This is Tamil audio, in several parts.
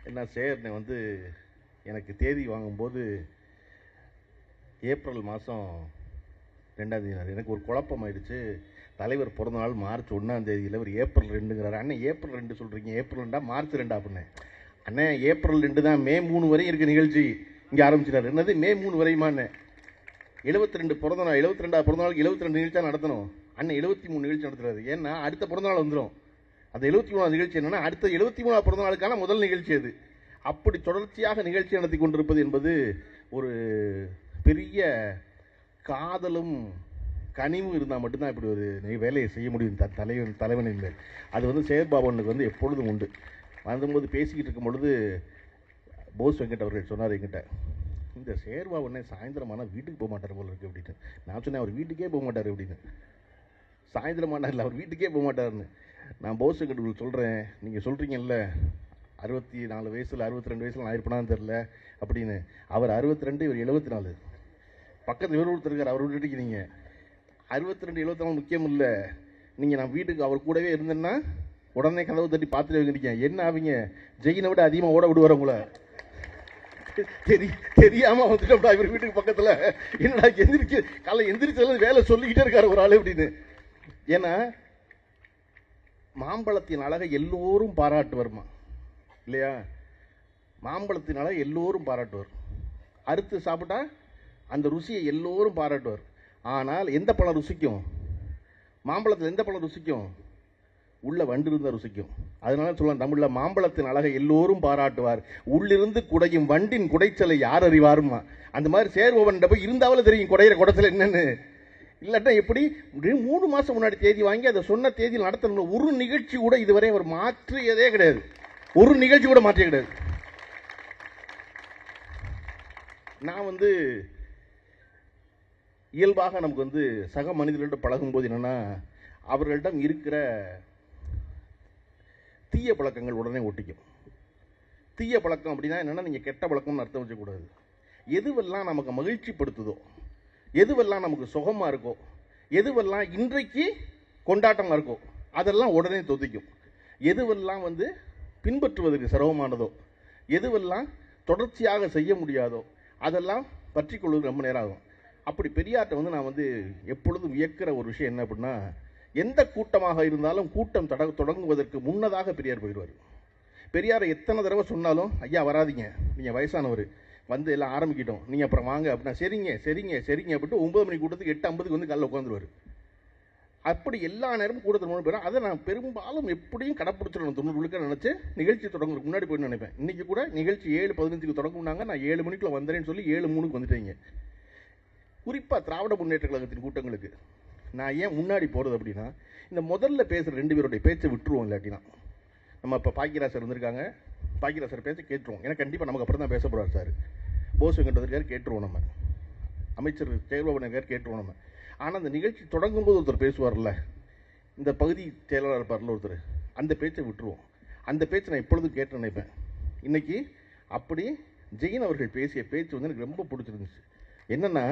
என்ன சேர்னு வந்து எனக்கு தேதி வாங்கும்போது ஏப்ரல் மாதம் 2ஆம் தேதி. எனக்கு ஒரு குழப்பம் ஆயிடுச்சு. தலைவர் பிறந்த நாள் மார்ச் 1ஆம் தேதியில் ஒரு ஏப்ரல் 2ங்கிறாரு. அண்ணன் ஏப்ரல் 2 சொல்கிறீங்க, ஏப்ரல் 2 மார்ச் 2 அப்படின்னேன். அண்ணன் ஏப்ரல் 2 தான், மே 3 வரையும் இருக்க நிகழ்ச்சி இங்கே ஆரம்பிச்சிட்டாரு. என்னது மே 3 வரையுமாண்ணே? 72 பிறந்த நாள், 72 பிறந்த நாளுக்கு 72 நிகழ்ச்சியாக நடத்தணும். அண்ணன் 73 நிகழ்ச்சி நடத்துறாரு. ஏன்னா அடுத்த பிறந்த நாள் வந்துடும். அந்த 73 நிகழ்ச்சி என்னன்னா அடுத்த 73 பிறந்த நாளுக்கான முதல் நிகழ்ச்சி அது. அப்படி தொடர்ச்சியாக நிகழ்ச்சி நடத்தி கொண்டிருப்பது என்பது ஒரு பெரிய காதலும் கனிவும் இருந்தால் மட்டும்தான் இப்படி ஒரு வேலையை செய்ய முடியும் தலைவனின் மேல். அது வந்து சேர்பாபனுக்கு வந்து எப்பொழுதும் உண்டு. வந்தபோது பேசிக்கிட்டு இருக்கும் பொழுது போஸ் வெங்கட் அவர்கள் சொன்னார் என்கிட்ட, இந்த சேர்பாபனே சாயந்தரமான வீட்டுக்கு போக மாட்டார் போல இருக்கு அப்படின்னு. நான் சொன்னேன், அவர் வீட்டுக்கே போக மாட்டார் அப்படின்னு. சாயந்தரமான இல்லை, அவர் வீட்டுக்கே போக மாட்டார்னு. நான் போஸ் வெங்கட் சொல்கிறேன், நீங்கள் சொல்கிறீங்கல்ல 64 வயசில் 62 வயசில் நான் இருப்பேனான்னு தெரில அப்படின்னு. அவர் 62, இவர் 74. பக்கத்தில் இவர் ஒருத்தர் இருக்கார், அவர் விட்டுட்டு நீங்கள் 62 74 முக்கியம் இல்லை. நீங்கள் நான் வீட்டுக்கு அவர் கூடவே இருந்தேன்னா உடனே கதவு தட்டி பார்த்துட்டு வைக்கிறீங்க. என்ன ஆவீங்க? ஜெயினை விட அதிகமாக ஓட விடுவார் உங்களை. தெரியாமல் வந்துட்டோம்டா இவர் வீட்டுக்கு பக்கத்தில். என்னடா எந்திரிச்சு காலை எந்திரிச்சதுல வேலை சொல்லிக்கிட்டே இருக்காரு ஒரு ஆள் அப்படின்னு. ஏன்னா மாம்பழத்தின் அழகை எல்லோரும் பாராட்டுவார்மா இல்லையா? மாம்பழத்தின் அழகை எல்லோரும் பாராட்டுவார். அறுத்து சாப்பிட்டா அந்த ருசியை எல்லோரும் பாராட்டுவார். ஆனால் எந்த பழம் ருசிக்கும்? மாம்பழத்தில் எந்த பழம் ருசிக்கும்? உள்ள வண்டு இருந்தால் ருசிக்கும். அதனால சொல்லலாம் தமிழில், மாம்பழத்தின் அழகை எல்லோரும் பாராட்டுவார், உள்ளிருந்து குடையும் வண்டின் குடைச்சலை யார் அறிவாருமா. அந்த மாதிரி சேர்பவன் போய் இருந்தாலும் தெரியும் குடையிற குடத்தில் என்னன்னு. இல்லாட்டா எப்படி 3 மாதம் முன்னாடி தேதி வாங்கி அதை சொன்ன தேதியில் நடத்தணும். ஒரு நிகழ்ச்சி கூட இதுவரை அவர் மாற்றியதே கிடையாது. ஒரு நிகழ்ச்சி கூட மாற்றிய கிடையாது. நான் வந்து இயல்பாக நமக்கு வந்து சக மனிதர்களிடம் பழகும்போது என்னென்னா, அவர்களிடம் இருக்கிற தீய பழக்கங்கள் உடனே ஒட்டிக்கும். தீய பழக்கம் அப்படின்னா என்னென்னா, நீங்கள் கெட்ட பழக்கம்னு அர்த்தம் வச்சக்கூடாது. எதுவெல்லாம் நமக்கு மகிழ்ச்சிப்படுத்துதோ, எதுவெல்லாம் நமக்கு சுகமாக இருக்கோ, எதுவெல்லாம் இன்றைக்கு கொண்டாட்டமாக இருக்கோ அதெல்லாம் உடனே தொதிக்கும். எதுவெல்லாம் வந்து பின்பற்றுவதற்கு சிரமமானதோ, எதுவெல்லாம் தொடர்ச்சியாக செய்ய முடியாதோ அதெல்லாம் பற்றி கொள்வது ரொம்ப நேரம் ஆகும். அப்படி பெரியார்ட்ட வந்து நான் வந்து எப்பொழுதும் வியக்கிற ஒரு விஷயம் என்ன அப்படின்னா, எந்த கூட்டமாக இருந்தாலும் கூட்டம் தொடங்குவதற்கு முன்னதாக பெரியார் போயிடுவார். பெரியாரை எத்தனை தடவை சொன்னாலும், ஐயா வராதிங்க, நீங்கள் வயசானவர், வந்து எல்லாம் ஆரம்பிக்கிட்டோம், நீங்கள் அப்புறம் வாங்க அப்படின்னா சரிங்க சரிங்க சரிங்க அப்படின்ட்டு 9 மணி கூட்டத்துக்கு 8:50 வந்து காலையில் உட்காந்துருவார். அப்படி எல்லா நேரமும் கூட்டத்தில் மூணு பேரும். அதை நான் பெரும்பாலும் எப்படியும் கடைப்பிடிச்சிடணும் 90 நினச்சி நிகழ்ச்சி தொடங்குறதுக்கு முன்னாடி போய் நினைப்பேன். இன்றைக்கி கூட நிகழ்ச்சி 7:15 தொடங்குனாங்க, நான் 7 மணிக்குள்ள வந்துறேன்னு சொல்லி 7:03 வந்துட்டேங்க. குறிப்பாக திராவிட முன்னேற்ற கழகத்தின் கூட்டங்களுக்கு நான் ஏன் முன்னாடி போகிறது அப்படின்னா, இந்த முதல்ல பேசுகிற 2 பேருடைய பேச்சை விட்டுருவோம். இல்லாட்டினா நம்ம இப்போ பாக்கியராசர் இருந்திருக்காங்க, பாக்கியராசர் பேச்சை கேட்டுருவோம். ஏன்னா கண்டிப்பாக நமக்கு அப்புறம் தான் பேச போகிறார் சார். போஸ் வெங்கட் கேட்டுருவோம், நம்ம அமைச்சர் சேர்பாபன் கேட்டுருவோம் நம்ம. ஆனால் அந்த நிகழ்ச்சி தொடங்கும் போது ஒருத்தர் பேசுவார்ல, இந்த பகுதி செயலாளர் இருப்பார்ல ஒருத்தர், அந்த பேச்சை விட்டுருவோம். அந்த பேச்சை நான் எப்பொழுதும் கேட்டு நினைப்பேன். இன்னைக்கு அப்படி ஜெயின் அவர்கள் பேசிய பேச்சு வந்து எனக்கு ரொம்ப பிடிச்சிருந்துச்சு. என்னன்னா,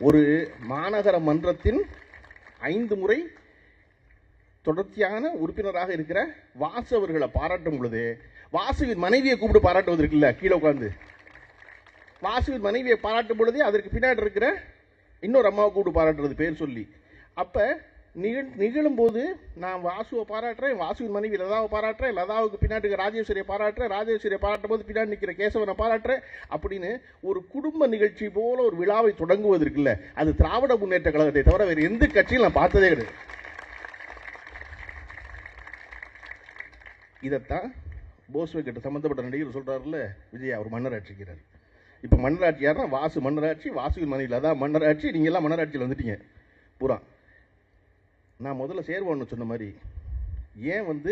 ஒரு மாநகர மன்றத்தின் 5 முறை தொடர்ச்சியான உறுப்பினராக இருக்கிற வாசு அவர்களை பாராட்டும் பொழுது, வாசுவின் மனைவியை கூப்பிட்டு பாராட்டுவதற்கு இல்லை, கீழே உட்காந்து வாசுவின் மனைவியை பாராட்டும் பொழுதே அதற்கு பின்னாடி இருக்கிற இன்னொரு அம்மாவை கூப்பிட்டு பாராட்டுறது பேர் சொல்லி. அப்போ நிகழும்போது நான் வாசுவை பாராட்டுறேன், வாசுவின் மனைவி லதாவை பாராட்டுறேன், லதாவுக்கு பின்னாடி ராஜேஸ்வரியை பாராட்டுறேன், ராஜேஸ்வரியை பாராட்டும் போது பின்னாடி நிற்கிற கேசவனை பாராட்டுறேன் அப்படின்னு ஒரு குடும்ப நிகழ்ச்சி போல ஒரு விழாவை தொடங்குவதற்கு இல்லை. அது திராவிட முன்னேற்ற கழகத்தை தவிர வேறு எந்த கட்சியும் நான் பார்த்ததே கிடையாது. இதைத்தான் போஸ் வெங்கட் சம்பந்தப்பட்ட நடிகர் சொல்றாருல்ல, விஜய் அவர் மன்னராட்சிக்கிறார். இப்போ மன்னராட்சி யாருன்னா வாசு மன்னராட்சி, வாசுவின் மனைவி லதா மன்னராட்சி, நீங்கள் எல்லாம் மன்னராட்சியில் வந்துட்டீங்க பூரா. நான் முதல்ல சேர்வோன்னு சொன்ன மாதிரி, ஏன் வந்து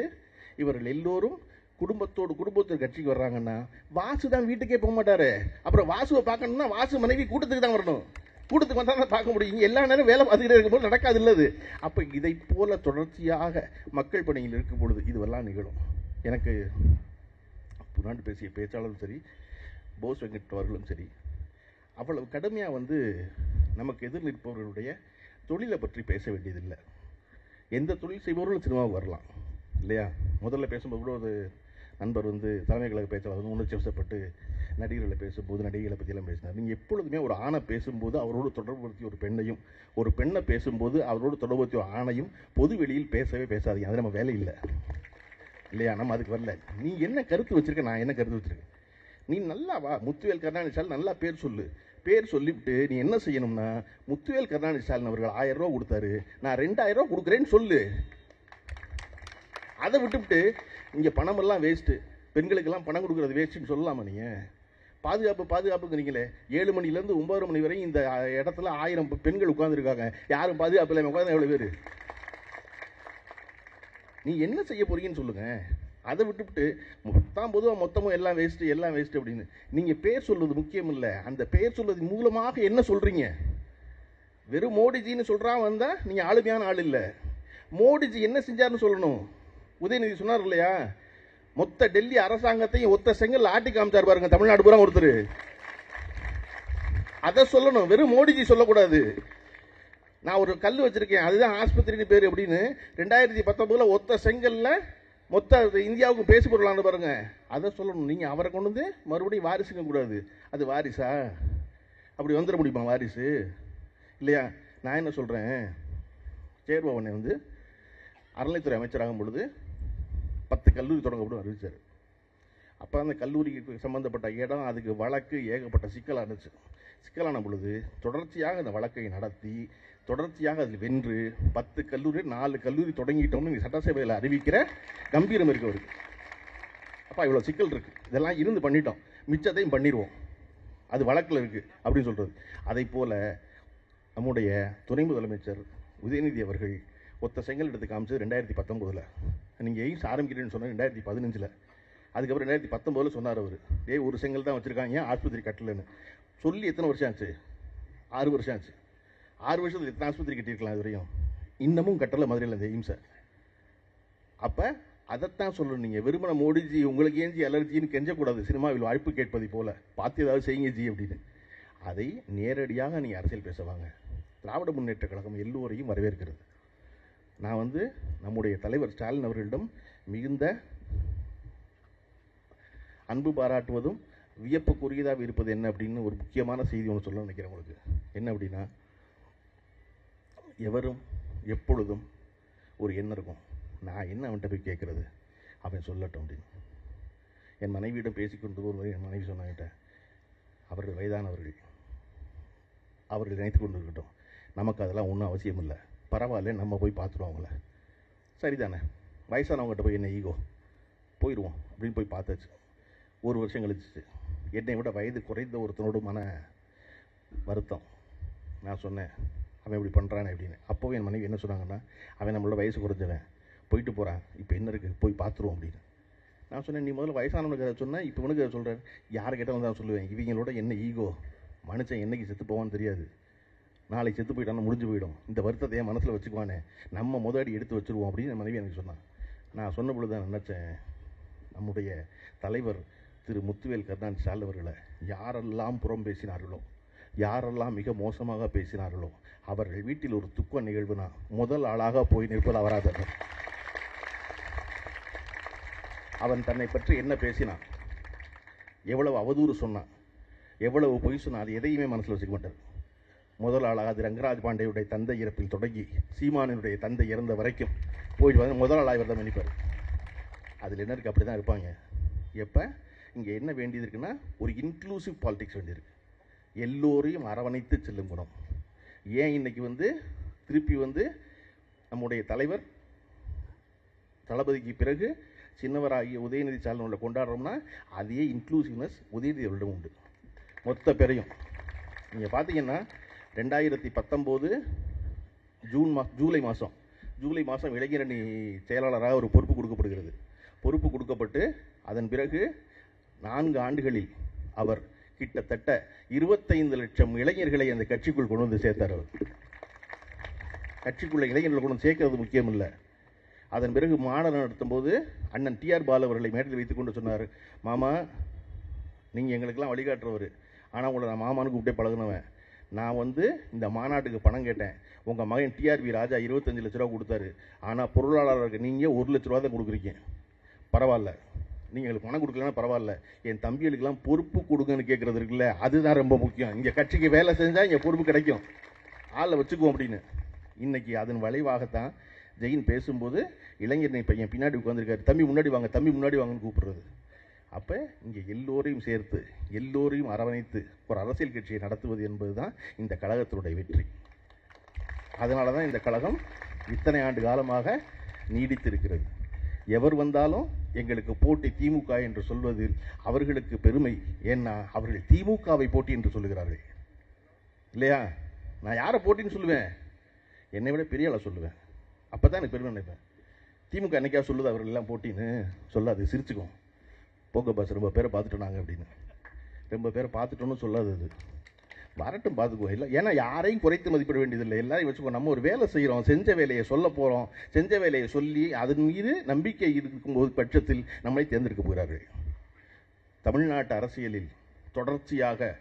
இவர்கள் எல்லோரும் குடும்பத்தோடு கட்சிக்கு வர்றாங்கன்னா, வாசு தான் வீட்டுக்கே போக மாட்டாரு. அப்புறம் வாசுவை பார்க்கணும்னா வாசு மனைவி கூட்டத்துக்கு தான் வரணும். கூட்டத்துக்கு வந்தால் தான் பார்க்க முடியும். எல்லா நேரம் வேலை பார்த்துக்கிட்டே இருக்கும்போது நடக்காது இல்லது. அப்போ இதை போல தொடர்ச்சியாக மக்கள் பணியில் இருக்கும் பொழுது இதுவெல்லாம் நிகழும். எனக்கு புனாண்டு பேசிய பேச்சாளரும் சரி, போஸ் வெங்கட் அவர்களும் சரி, அவ்வளவு கடுமையாக வந்து நமக்கு எதிர் நிற்பவர்களுடைய தொழிலை பற்றி பேச வேண்டியதில்லை. எந்த தொழில் செய்பவர்களும் சினிமாவுக்கு வரலாம் இல்லையா? முதல்ல பேசும்போது கூட நண்பர் தலைமை கழக பேச்சாளர் உணர்ச்சி வசப்பட்டு நடிகர்களை பேசும்போது நடிகைகளை பற்றியெல்லாம் பேசினார். நீங்கள் எப்பொழுதுமே ஒரு ஆணை பேசும்போது அவரோடு தொடர்புபடுத்தி ஒரு பெண்ணையும், ஒரு பெண்ணை பேசும்போது அவரோடு தொடர்புபடுத்தி ஒரு ஆணையும் பொது வெளியில் பேசவே பேசாதீங்க. அது நம்ம வேலை இல்லை இல்லையா? நம்ம அதுக்கு வரல. நீ என்ன கருத்து வச்சிருக்க, நான் என்ன கருத்து வச்சிருக்கேன், நீ நல்லா வா. முத்துவேல் கருணாநிதி ஸ்டாலின் நல்லா பேர் சொல்லு. பேர் சொல்லிவிட்டு நீ என்ன செய்யணும்னா, முத்துவேல் கருணாநிதி ஸ்டாலின் அவர்கள் 1000 ரூபா கொடுத்தாரு, நான் 2000 ரூபா கொடுக்குறேன்னு சொல்லு. அதை விட்டுவிட்டு இங்கே பணமெல்லாம் வேஸ்ட்டு, பெண்களுக்கெல்லாம் பணம் கொடுக்குறது வேஸ்ட்டுன்னு சொல்லலாமா? நீங்கள் பாதுகாப்புங்கிறீங்களே, 7 மணிலேருந்து 9 மணி வரை இந்த இடத்துல 1000 பெண்கள் உட்காந்துருக்காங்க. யாரும் பாதுகாப்பு இல்லாமல் உட்காந்து எவ்வளோ பேர்? நீ என்ன செய்ய போறீங்கன்னு சொல்லுங்க. அதை விட்டுவிட்டு மொத்தமும் எல்லாம் வேஸ்ட்டு அப்படின்னு நீங்கள் பேர் சொல்வது முக்கியம் இல்லை. அந்த பேர் சொல்வது மூலமாக என்ன சொல்றீங்க? வெறும் மோடிஜின்னு சொல்றான் வந்தா நீங்க ஆளுமையான ஆள் இல்லை. மோடிஜி என்ன செஞ்சாருன்னு சொல்லணும். உதயநிதி சொன்னார் இல்லையா, மொத்த டெல்லி அரசாங்கத்தையும் ஒத்த செங்கல் ஆட்டி காமிச்சார் பாருங்க தமிழ்நாடு பூரா ஒருத்தர். அதை சொல்லணும், வெறும் மோடிஜி சொல்லக்கூடாது. நான் ஒரு கல் வச்சிருக்கேன், அதுதான் ஆஸ்பத்திரின்னு பேர் அப்படின்னு 2019 ஒத்த செங்கல்ல மொத்த இந்தியாவுக்கும் பேசி போடலான்னு பாருங்க. அதை சொல்லணும். நீங்க அவரை கொண்டு வந்து மறுபடியும் வாரிசுங்க கூடாது. அது வாரிசா? அப்படி வந்துட முடியுமா வாரிசு? இல்லையா? நான் என்ன சொல்றேன், சேர்பவனை அறநிலைத்துறை அமைச்சராகும் பொழுது 10 கல்லூரி தொடங்கப்படும் அறிவிச்சார். அப்போ அந்த கல்லூரிக்கு சம்பந்தப்பட்ட இடம், அதுக்கு வழக்கு ஏகப்பட்ட சிக்கலான பொழுது தொடர்ச்சியாக அந்த வழக்கை நடத்தி தொடர்ச்சியாக அதில் வென்று 10 கல்லூரி 4 கல்லூரி தொடங்கிட்டோம்னு சட்டசபையில் அறிவிக்கிற கம்பீரம் இருக்கு அவருக்கு. அப்போ இவ்வளோ சிக்கல் இருக்கு, இதெல்லாம் இருந்து பண்ணிட்டோம், மிச்சத்தையும் பண்ணிடுவோம், அது வழக்கில் இருக்கு அப்படின்னு சொல்றது. அதை போல நம்முடைய துணை முதலமைச்சர் உதயநிதி அவர்கள் ஒத்த செங்கல் எடுத்து காமிச்சது 2019. நீங்கள் எய்ம்ஸ் ஆரம்பிக்கிறேன்னு சொன்னால் 2015. அதுக்கப்புறம் 2019 சொன்னார் அவர், ஒரு செங்கல் தான் வச்சுருக்காங்க, ஆஸ்பத்திரி கட்டலன்னு சொல்லி எத்தனை வருஷம் ஆச்சு? 6 வருஷம் ஆச்சு. 6 வருஷத்தில் எத்தனை ஆஸ்பத்திரி கட்டியிருக்கலாம் இது வரையும்? இன்னமும் கட்டலை மதுரையில் இந்த எய்ம்ஸை. அப்போ அதைத்தான் சொல்லணும். நீங்கள் விரும்பின மோடிஜி உங்களுக்கு ஏஞ்சி அலர்ஜின்னு கெஞ்சக்கூடாது. சினிமாவில் வாய்ப்பு கேட்பதை போல பார்த்து ஏதாவது செய்யுங்க ஜி அப்படின்னு. அதை நேரடியாக நீங்கள் அரசியல் பேசுவாங்க. திராவிட முன்னேற்ற கழகம் எல்லோரையும் வரவேற்கிறது. நான் நம்முடைய தலைவர் ஸ்டாலின் அவர்களிடம் மிகுந்த அன்பு பாராட்டுவதும் வியப்புக்குரியதாக இருப்பது என்ன அப்படின்னு ஒரு முக்கியமான செய்தி ஒன்று சொல்ல நினைக்கிறேன் உங்களுக்கு. என்ன அப்படின்னா, எவரும் எப்பொழுதும் ஒரு எண்ணம் இருக்கும், நான் என்ன அவன்கிட்ட போய் கேட்குறது, அவன் சொல்லட்டும் அப்படின்னு. என் மனைவியிடம் பேசிக்கொண்டு ஒரு முறை என் மனைவி சொன்னாங்கிட்ட, அவர்கள் வயதானவர்கள், அவர்கள் நினைத்து கொண்டு இருக்கட்டும், நமக்கு அதெல்லாம் ஒன்றும் அவசியம் இல்லை, பரவாயில்ல நம்ம போய் பார்த்துருவோம் அவங்கள. சரிதானே, வயசானவங்ககிட்ட போய் என்ன ஈகோ, போயிடுவோம் அப்படின்னு போய் பார்த்தாச்சு. 1 வருஷம் கழிச்சிச்சு, என்னை விட வயது குறைந்த ஒருத்தனோடு மன வருத்தம். நான் சொன்னேன், அவன் இப்படி பண்ணுறானே அப்படின்னு. அப்போவே என் மனைவி என்ன சொன்னாங்கன்னா, அவன் நம்மளோட வயசு குறைஞ்சவன், போயிட்டு போகிறான், இப்போ என்ன இருக்குது, போய் பார்த்துருவோம் அப்படின்னு. நான் சொன்னேன், நீ முதல்ல வயசானவனுக்கு அதை சொன்னேன், இப்போ உனக்கு அதை சொல்கிறேன். யாரை கேட்டாலும் தான் சொல்லுவேன், இவங்களோட என்ன ஈகோ, மனுஷன் என்னைக்கு செத்து போவான்னு தெரியாது, நாளைக்கு செத்து போயிட்டான்னு முடிஞ்சு போயிடும், இந்த வருத்தத்தை என் மனசில் வச்சுக்குவானே, நம்ம முதலடி எடுத்து வச்சுருவோம் அப்படின்னு என் மனைவி எனக்கு சொன்னான். நான் சொன்ன பொழுது தான் நினச்சேன், நம்முடைய தலைவர் திரு முத்துவேல் கருணாநிதி ஸ்டாலின் அவர்களை யாரெல்லாம் புறம் பேசினார்களோ, யாரெல்லாம் மிக மோசமாக பேசினார்களோ, அவர்கள் வீட்டில் ஒரு துக்க நிகழ்வுனா முதல் ஆளாக போய் நிற்பது அவராக. அவன் தன்னை பற்றி என்ன பேசினான், எவ்வளவு அவதூறு சொன்னான், எவ்வளவு பொய் சொன்னான், அது எதையுமே மனசில் வச்சுக்க மாட்டார். முதல் ஆளாக அது ரங்கராஜ் பாண்டேயுடைய தந்தை இறப்பில் தொடங்கி சீமானுடைய தந்தை இறந்த வரைக்கும் போயிட்டு முதல் ஆளாக இவர் தான் நினைப்பார். அதில் என்ன இருக்குது, அப்படி தான் இருப்பாங்க. எப்போ இங்கே என்ன வேண்டியது இருக்குன்னா, ஒரு இன்க்ளூசிவ் பாலிடிக்ஸ் வேண்டியிருக்கு, எல்லோரையும் அரவணைத்து செல்லும் குணம். ஏன் இன்னைக்கு திருப்பி நம்முடைய தலைவர் தளபதிக்கு பிறகு சின்னவராகிய உதயநிதி ஸ்டாலினோட கொண்டாடுறோம்னா, அதே இன்க்ளூசிவ்னஸ் உதயநிதி அவரிடம் உண்டு. மொத்த பேரையும் நீங்கள் பார்த்தீங்கன்னா 2019 ஜூலை மாதம் இளைஞரணி செயலாளராக ஒரு பொறுப்பு கொடுக்கப்படுகிறது. பொறுப்பு கொடுக்கப்பட்டு அதன் பிறகு 4 ஆண்டுகளில் அவர் கிட்டத்தட்ட 25 லட்சம் இளைஞர்களை அந்த கட்சிக்குள் கொண்டு வந்து சேர்த்தார். அவர் கட்சிக்குள்ள இளைஞர்களை கொண்டு வந்து சேர்க்கறது முக்கியம் இல்லை. அதன் பிறகு மாநாடு நடத்தும் போது அண்ணன் டிஆர் பாலு அவர்களை மேடையில் வைத்துக் கொண்டு சொன்னார், மாமா நீங்கள் எங்களுக்கெல்லாம் வழிகாட்டுறவர், ஆனால் உங்களை நான் மாமானு கூப்பிட்டே பழகினவன். நான் இந்த மாநாட்டுக்கு பணம் கேட்டேன், உங்கள் மகன் டிஆர்பி ராஜா 25 லட்ச ரூபா கொடுத்தாரு, ஆனால் பொருளாளருக்கு நீங்கள் 1 லட்ச ரூபா தான் கொடுக்குறீங்க, பரவாயில்ல நீங்கள் எங்களுக்கு பணம் கொடுக்கலன்னா பரவாயில்ல, என் தம்பிகளுக்கெல்லாம் பொறுப்பு கொடுங்கன்னு கேட்குறது இருக்குல்ல, அதுதான் ரொம்ப முக்கியம். இங்கே கட்சிக்கு வேலை செஞ்சால் இங்கே பொறுப்பு கிடைக்கும், ஆளை வச்சுக்குவோம் அப்படின்னு. இன்றைக்கி அதன் விளைவாகத்தான் ஜெயின் பேசும்போது இளைஞர் பையன் பின்னாடி உட்காந்துருக்காரு, தம்பி முன்னாடி வாங்க, தம்பி முன்னாடி வாங்கன்னு கூப்பிடுறது. அப்போ இங்கே எல்லோரையும் சேர்த்து எல்லோரையும் அரவணைத்து ஒரு அரசியல் கட்சியை நடத்துவது என்பது தான் இந்த கழகத்தினுடைய வெற்றி. அதனால தான் இந்த கழகம் இத்தனை ஆண்டு காலமாக நீடித்திருக்கிறது. எவர் வந்தாலும் எங்களுக்கு போட்டி திமுக என்று சொல்வதில் அவர்களுக்கு பெருமை. ஏன்னா அவர்கள் திமுகவை போட்டி என்று சொல்லுகிறார்கள் இல்லையா? நான் யாரை போட்டின்னு சொல்லுவேன்? என்னை விட பெரிய ஆளை சொல்லுவேன். அப்போ தான் எனக்கு பெருமை நினைப்பேன். திமுக என்னைக்கா சொல்லுது அவர்கள் எல்லாம் போட்டின்னு சொல்லாது, சிரிச்சுக்கும். போக்க பாஸ் ரொம்ப பேரை பார்த்துட்டோம் நாங்கள் அப்படின்னு, ரொம்ப பேரை பார்த்துட்டோன்னு சொல்லாது. அது வரட்டும், பார்த்துக்குவோம். இல்லை, ஏன்னா யாரையும் குறைத்து மதிப்பிட வேண்டியதில்லை, எல்லாரையும் வச்சுக்கோ. நம்ம ஒரு வேலை செய்கிறோம், செஞ்ச வேலையை சொல்ல போகிறோம், செஞ்ச வேலையை சொல்லி அதன் மீது நம்பிக்கை இருக்கும்போது பட்சத்தில் நம்மளை தேர்ந்தெடுக்க போகிறார்கள். தமிழ்நாட்டு அரசியலில் தொடர்ச்சியாக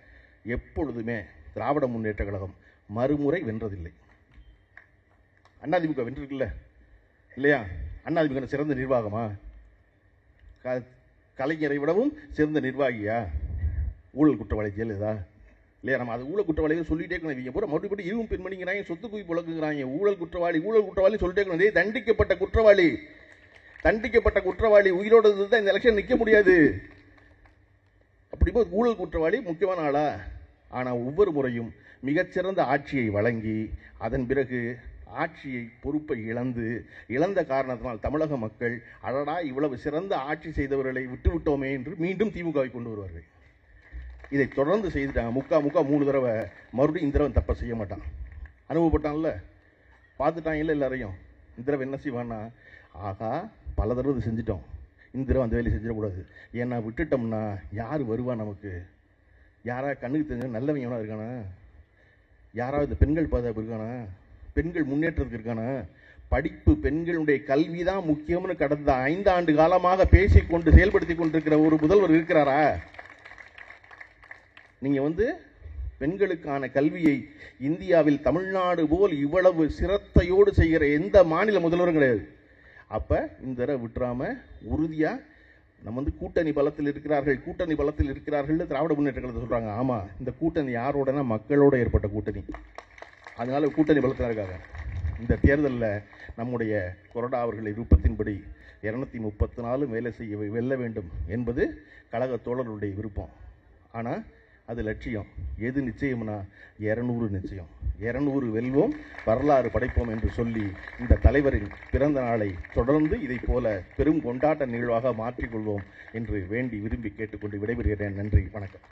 எப்பொழுதுமே திராவிட முன்னேற்ற கழகம் மறுமுறை வென்றதில்லை. அதிமுக வென்றிருக்குல்ல இல்லையா? அதிமுக சிறந்த நிர்வாகமா? கலைஞரை விடவும் சிறந்த நிர்வாகியா? ஊழல் குற்றவாளி ஜெயலலிதா இல்லையா? நம்ம அது ஊழல் குற்றவாளிகள் சொல்லிட்டே இருக்கணும். இவங்க பூரா மறுபடியும் இருவும் பெண்மணிங்கிறாங்க, சொத்து குவிப்பு வழக்குங்கிறாங்க, ஊழல் குற்றவாளி சொல்லிட்டே இருக்கணும். தண்டிக்கப்பட்ட குற்றவாளி உயிரோடு தான் இந்த எலெக்ஷன் நிற்க முடியாது. அப்படி போது ஊழல் குற்றவாளி முக்கியமான ஆளா? ஆனால் ஒவ்வொரு முறையும் மிகச்சிறந்த ஆட்சியை வழங்கி அதன் பிறகு ஆட்சியை பொறுப்பை இழந்த காரணத்தினால் தமிழக மக்கள் அடடா இவ்வளவு சிறந்த ஆட்சி செய்தவர்களை விட்டுவிட்டோமே என்று மீண்டும் திமுகவை கொண்டு வருவார்கள். இதை தொடர்ந்து செய்துட்டாங்க. முக்கா 3 தடவை. மறுபடியும் இந்த தடவை தப்பை செய்ய மாட்டான். அனுபவப்பட்டான்ல, பார்த்துட்டாங்கல்ல எல்லாரையும். இந்த தடவை என்ன செய்வான்னா, ஆகா பல தடவை செஞ்சிட்டோம், இந்த தடவை அந்த வேலையை செஞ்சிடக்கூடாது. ஏன்னா விட்டுட்டோம்னா யார் வருவா நமக்கு? யாராவது கண்ணுக்கு தெரிஞ்ச நல்லவங்க எவனா இருக்கானா? யாராவது பெண்கள் பாதுகாப்பு இருக்கானா? பெண்கள் முன்னேற்றத்துக்கு இருக்கானா? படிப்பு, பெண்களுடைய கல்வி தான் முக்கியம்னு கடந்த 5 ஆண்டு காலமாக பேசிக்கொண்டு செயல்படுத்தி கொண்டிருக்கிற ஒரு முதல்வர் இருக்கிறாரா? நீங்க பெண்களுக்கான கல்வியை இந்தியாவில் தமிழ்நாடு போல் இவ்வளவு சிரத்தையோடு செய்கிற எந்த மாநில முதல்வரும் கிடையாது. அப்ப இந்த தடவை விட்டுறாம உறுதியா நம்ம கூட்டணி பலத்தில் இருக்கிறார்கள் திராவிட முன்னேற்ற கழகத்தை சொல்றாங்க. ஆமா, இந்த கூட்டணி யாரோடனா மக்களோட ஏற்பட்ட கூட்டணி. அதனால கூட்டணி பலத்தில் இருக்காங்க. இந்த தேர்தலில் நம்முடைய கொறடா அவர்கள் விருப்பத்தின்படி 234 வேலை செய்ய வெல்ல வேண்டும் என்பது கழக தோழர்களுடைய விருப்பம். ஆனால் அது லட்சியம். எது நிச்சயம்னா 200 நிச்சயம். 200 வெல்வோம், வரலாறு படைப்போம் என்று சொல்லி இந்த தலைவரின் பிறந்த நாளை தொடர்ந்து இதை போல பெரும் கொண்டாட்ட நிகழ்வாக மாற்றிக்கொள்வோம் என்று வேண்டி விரும்பி கேட்டுக்கொண்டு விடைபெறுகிறேன். நன்றி, வணக்கம்.